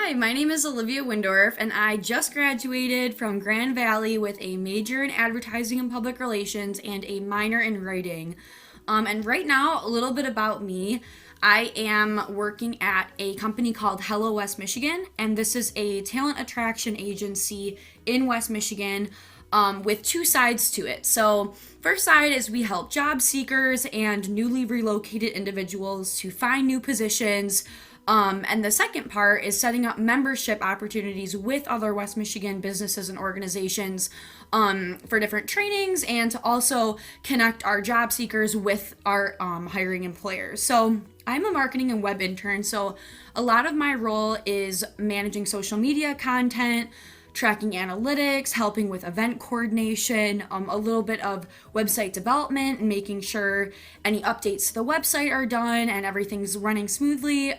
Hi, my name is Olivia Windorf, and I just graduated from Grand Valley with a major in advertising and public relations and a minor in writing. And right now, a little bit about me. I am working at a company called Hello West Michigan, and this is a talent attraction agency in West Michigan with two sides to it. So, first side is we help job seekers and newly relocated individuals to find new positions. And the second part is setting up membership opportunities with other West Michigan businesses and organizations for different trainings and to also connect our job seekers with our hiring employers. So I'm a marketing and web intern, so a lot of my role is managing social media content, tracking analytics, helping with event coordination, a little bit of website development and making sure any updates to the website are done and everything's running smoothly.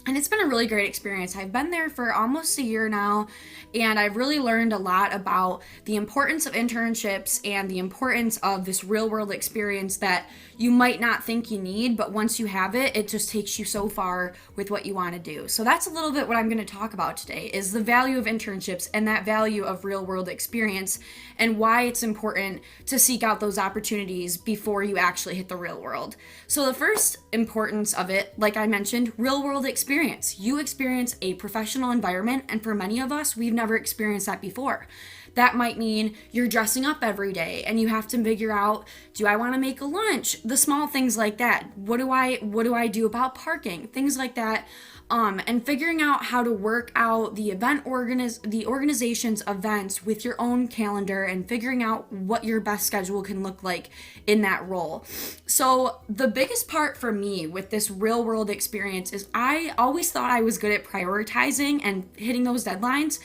And it's been a really great experience. I've been there for almost a year now, and I've really learned a lot about the importance of internships and the importance of this real world experience that you might not think you need, but once you have it, it just takes you so far with what you want to do. So that's a little bit what I'm going to talk about today is the value of internships and that value of real world experience and why it's important to seek out those opportunities before you actually hit the real world. So the first importance of it, like I mentioned, real world experience. You experience a professional environment, and for many of us, we've never experienced that before. That might mean you're dressing up every day and you have to figure out, do I want to make a lunch? The small things like that. What do I do about parking? Things like that. And figuring out how to work out the the organization's events with your own calendar and figuring out what your best schedule can look like in that role. So the biggest part for me with this real world experience is I always thought I was good at prioritizing and hitting those deadlines.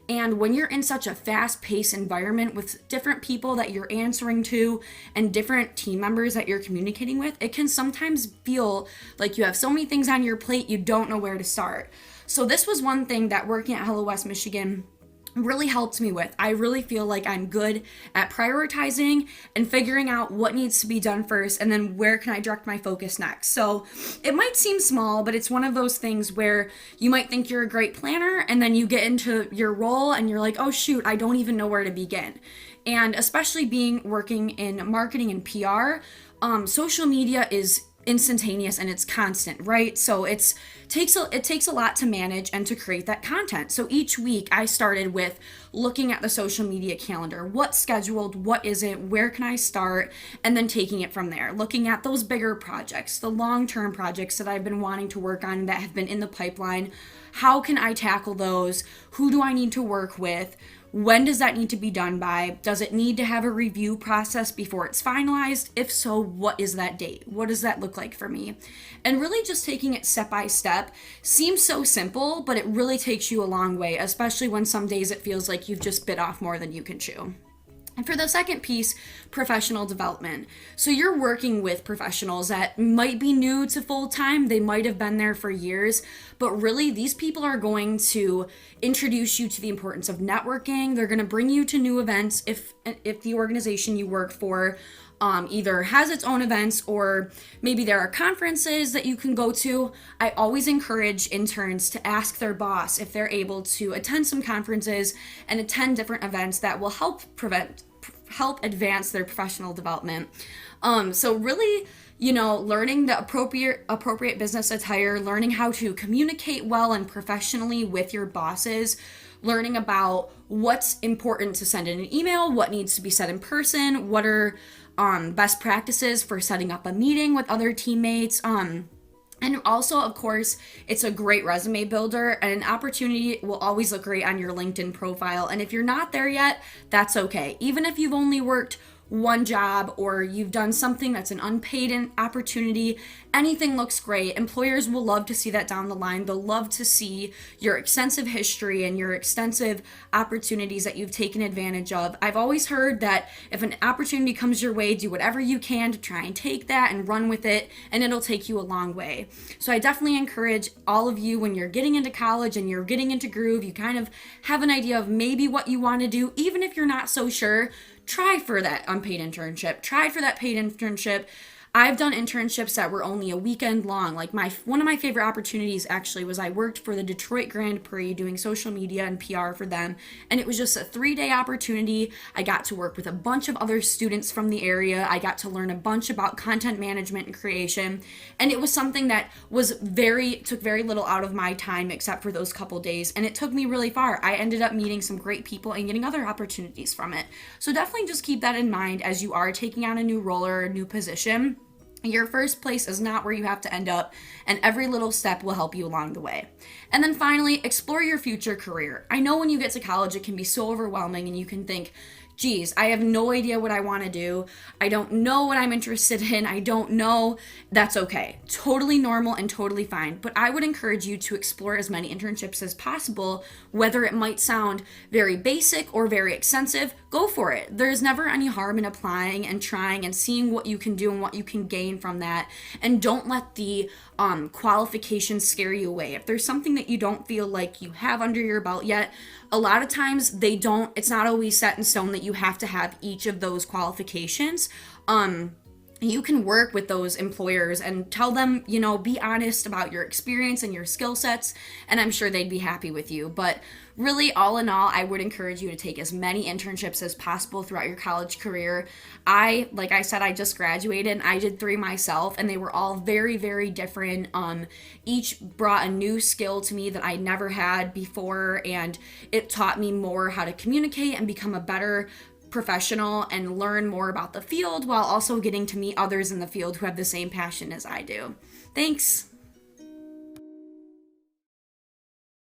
And when you're in such a fast-paced environment with different people that you're answering to and different team members that you're communicating with, it can sometimes feel like you have so many things on your plate you don't know where to start. So this was one thing that working at Hello West Michigan really helped me with. I really feel like I'm good at prioritizing and figuring out what needs to be done first and then where can I direct my focus next. So it might seem small, but it's one of those things where you might think you're a great planner and then you get into your role and you're like, oh shoot, I don't even know where to begin. And especially working in marketing and PR, social media is instantaneous and it's constant, right? So it takes a lot to manage and to create that content. So each week I started with looking at the social media calendar, what's scheduled, what isn't, where can I start, and then taking it from there, looking at those bigger projects, the long-term projects that I've been wanting to work on that have been in the pipeline. How can I tackle those? Who do I need to work with? When does that need to be done by? Does it need to have a review process before it's finalized? If so, what is that date? What does that look like for me? And really just taking it step by step seems so simple, but it really takes you a long way, especially when some days it feels like you've just bit off more than you can chew. And for the second piece, professional development. So you're working with professionals that might be new to full-time, they might have been there for years, but really these people are going to introduce you to the importance of networking. They're going to bring you to new events if the organization you work for either has its own events or maybe there are conferences that you can go to. I always encourage interns to ask their boss if they're able to attend some conferences and attend different events that will help advance their professional development. So really, learning the appropriate business attire, learning how to communicate well and professionally with your bosses, learning about what's important to send in an email, what needs to be said in person, what are best practices for setting up a meeting with other teammates. And also, of course, it's a great resume builder and an opportunity will always look great on your LinkedIn profile. And if you're not there yet, that's okay. Even if you've only worked one job or you've done something that's an unpaid opportunity, anything looks great. Employers will love to see that down the line. They'll love to see your extensive history and your extensive opportunities that you've taken advantage of. I've always heard that if an opportunity comes your way, do whatever you can to try and take that and run with it, and it'll take you a long way. So I definitely encourage all of you when you're getting into college and you're getting into groove, you kind of have an idea of maybe what you want to do, even if you're not so sure, try for that unpaid internship, try for that paid internship. I've done internships that were only a weekend long. Like one of my favorite opportunities actually was I worked for the Detroit Grand Prix doing social media and PR for them, and it was just a 3-day opportunity. I got to work with a bunch of other students from the area. I got to learn a bunch about content management and creation, and it was something that took very little out of my time except for those couple days, and it took me really far. I ended up meeting some great people and getting other opportunities from it. So definitely just keep that in mind as you are taking on a new role or a new position. Your first place is not where you have to end up, and every little step will help you along the way. And then finally, explore your future career. I know when you get to college, it can be so overwhelming, and you can think, geez, I have no idea what I want to do. I don't know what I'm interested in. I don't know. That's okay. Totally normal and totally fine. But I would encourage you to explore as many internships as possible, whether it might sound very basic or very extensive. Go for it. There's never any harm in applying and trying and seeing what you can do and what you can gain from that. And don't let the qualifications scare you away. If there's something that you don't feel like you have under your belt yet, a lot of times it's not always set in stone that you have to have each of those qualifications. You can work with those employers and tell them, be honest about your experience and your skill sets, and I'm sure they'd be happy with you. But really, all in all, I would encourage you to take as many internships as possible throughout your college career. Like I said, I just graduated and I did 3 myself, and they were all very, very different. Each brought a new skill to me that I never had before, and it taught me more how to communicate and become a better professional and learn more about the field while also getting to meet others in the field who have the same passion as I do. Thanks.